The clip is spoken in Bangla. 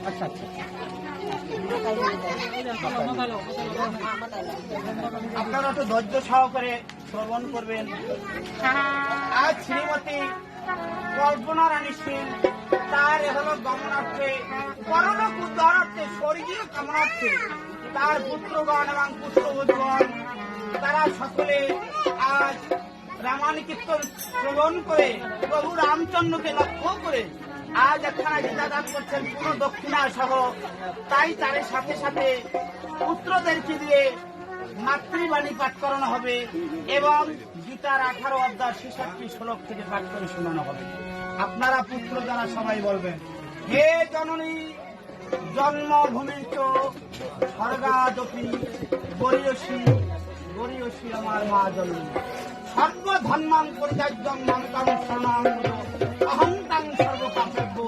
আচ্ছা আচ্ছা, আপনারা তো ধৈর্য সহকারে শ্রবণ করবেন। আজ শ্রীমতী কল্পনা রানী সিং তার হলো গমনার্থে, পরলোক উদ্ধারার্থে, স্বর্গীয় কামনার্থে তার পুত্রগণ এবং পুত্রবধূগণ তারা সকলে আজ রামায়ণ কীর্তন শ্রবণ করে প্রভু রামচন্দ্রকে লক্ষ্য করে আজ একখানা গীতা দান করছেন পুরো দক্ষিণা সহ। তাই তার সাথে সাথে পুত্রদেরকে দিয়ে মাতৃবাণী পাঠ করানো হবে এবং গীতার 18 অধ্যায় 66 শ্লোক থেকে পাঠ করে শোনানো হবে। আপনারা পুত্র যারা সবাই বলবেন, হে জননী জন্মভূমি চ স্বর্গাদপি গরীয়সী গরীয়সী, আমার মা জননী সর্বধর্মাং পরিত্যাজ্যং মাং তাং শরণাং ব্রজ, অহং তাং সর্বপাপেভ্যো